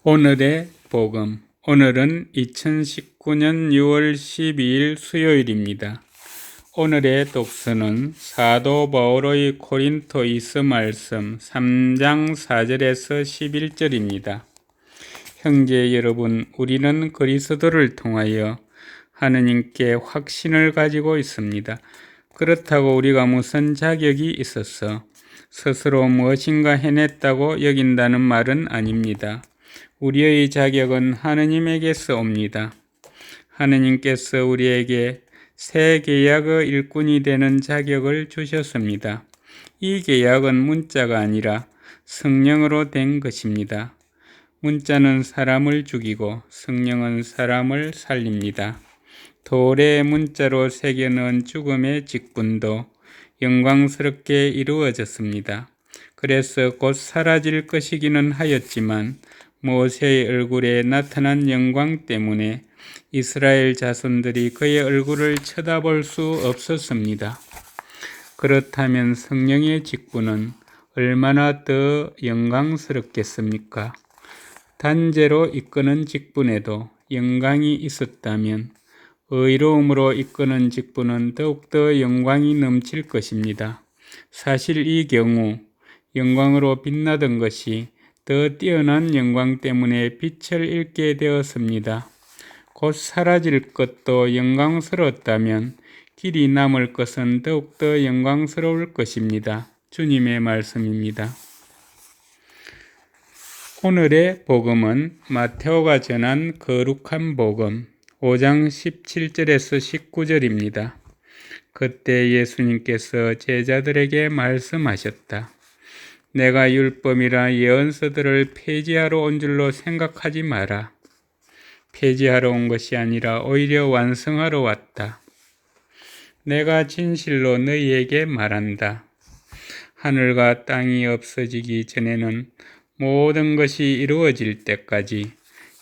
오늘의 복음. 오늘은 2019년 6월 12일 수요일입니다. 오늘의 독서는 사도 바울의 고린토이서 말씀 3장 4절에서 11절입니다. 형제 여러분, 우리는 그리스도를 통하여 하느님께 확신을 가지고 있습니다. 그렇다고 우리가 무슨 자격이 있어서 스스로 무엇인가 해냈다고 여긴다는 말은 아닙니다. 우리의 자격은 하느님에게서 옵니다. 하느님께서 우리에게 새 계약의 일꾼이 되는 자격을 주셨습니다. 이 계약은 문자가 아니라 성령으로 된 것입니다. 문자는 사람을 죽이고 성령은 사람을 살립니다. 돌에 문자로 새겨넣은 죽음의 직분도 영광스럽게 이루어졌습니다. 그래서 곧 사라질 것이기는 하였지만 모세의 얼굴에 나타난 영광 때문에 이스라엘 자손들이 그의 얼굴을 쳐다볼 수 없었습니다. 그렇다면 성령의 직분은 얼마나 더 영광스럽겠습니까? 단죄로 이끄는 직분에도 영광이 있었다면 의로움으로 이끄는 직분은 더욱더 영광이 넘칠 것입니다. 사실 이 경우 영광으로 빛나던 것이 더 뛰어난 영광 때문에 빛을 잃게 되었습니다. 곧 사라질 것도 영광스러웠다면 길이 남을 것은 더욱더 영광스러울 것입니다. 주님의 말씀입니다. 오늘의 복음은 마테오가 전한 거룩한 복음 5장 17절에서 19절입니다. 그때 예수님께서 제자들에게 말씀하셨다. 내가 율법이라 예언서들을 폐지하러 온 줄로 생각하지 마라. 폐지하러 온 것이 아니라 오히려 완성하러 왔다. 내가 진실로 너희에게 말한다. 하늘과 땅이 없어지기 전에는 모든 것이 이루어질 때까지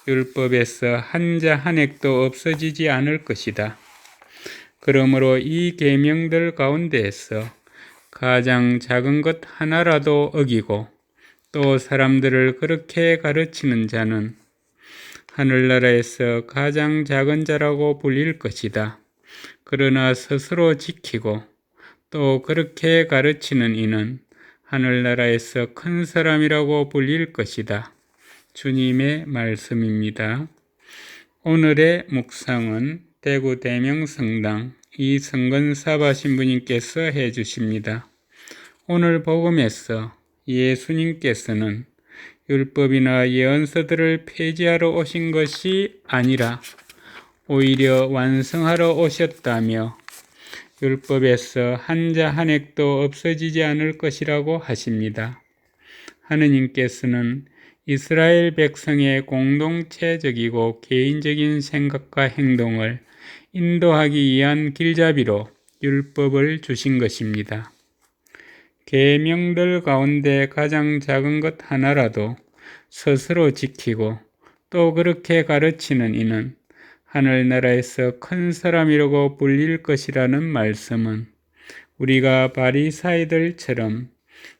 율법에서 한자 한 획도 없어지지 않을 것이다. 그러므로 이 계명들 가운데에서 가장 작은 것 하나라도 어기고 또 사람들을 그렇게 가르치는 자는 하늘나라에서 가장 작은 자라고 불릴 것이다. 그러나 스스로 지키고 또 그렇게 가르치는 이는 하늘나라에서 큰 사람이라고 불릴 것이다. 주님의 말씀입니다. 오늘의 묵상은 대구 대명성당 이성근 사바 신부님께서 해주십니다. 오늘 복음에서 예수님께서는 율법이나 예언서들을 폐지하러 오신 것이 아니라 오히려 완성하러 오셨다며 율법에서 한자 한 획도 없어지지 않을 것이라고 하십니다. 하느님께서는 이스라엘 백성의 공동체적이고 개인적인 생각과 행동을 인도하기 위한 길잡이로 율법을 주신 것입니다. 계명들 가운데 가장 작은 것 하나라도 스스로 지키고 또 그렇게 가르치는 이는 하늘나라에서 큰 사람이라고 불릴 것이라는 말씀은 우리가 바리사이들처럼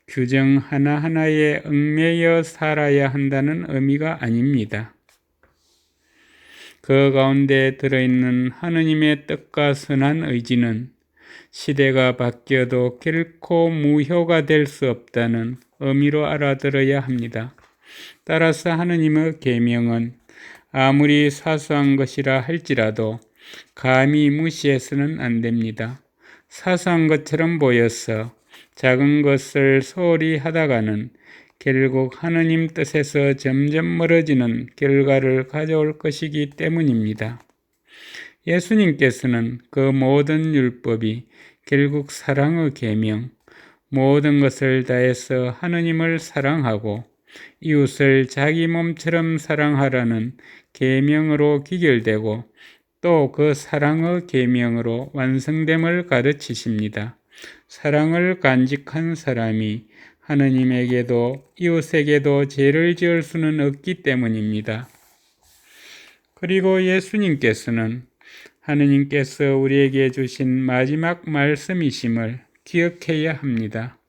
규정 하나하나에 얽매여 살아야 한다는 의미가 아닙니다. 그 가운데 들어있는 하느님의 뜻과 선한 의지는 시대가 바뀌어도 결코 무효가 될 수 없다는 의미로 알아들어야 합니다. 따라서 하느님의 계명은 아무리 사소한 것이라 할지라도 감히 무시해서는 안 됩니다. 사소한 것처럼 보여서 작은 것을 소홀히 하다가는 결국 하느님 뜻에서 점점 멀어지는 결과를 가져올 것이기 때문입니다. 예수님께서는 그 모든 율법이 결국 사랑의 계명, 모든 것을 다해서 하느님을 사랑하고 이웃을 자기 몸처럼 사랑하라는 계명으로 귀결되고 또 그 사랑의 계명으로 완성됨을 가르치십니다. 사랑을 간직한 사람이 하느님에게도 이웃에게도 죄를 지을 수는 없기 때문입니다. 그리고 예수님께서는 하느님께서 우리에게 주신 마지막 말씀이심을 기억해야 합니다.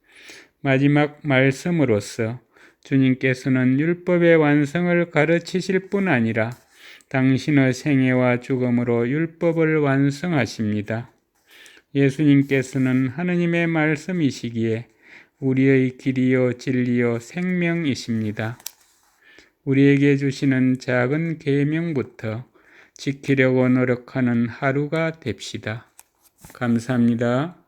마지막 말씀으로서 주님께서는 율법의 완성을 가르치실 뿐 아니라 당신의 생애와 죽음으로 율법을 완성하십니다. 예수님께서는 하느님의 말씀이시기에 우리의 길이요 진리요 생명이십니다. 우리에게 주시는 작은 계명부터 지키려고 노력하는 하루가 됩시다. 감사합니다.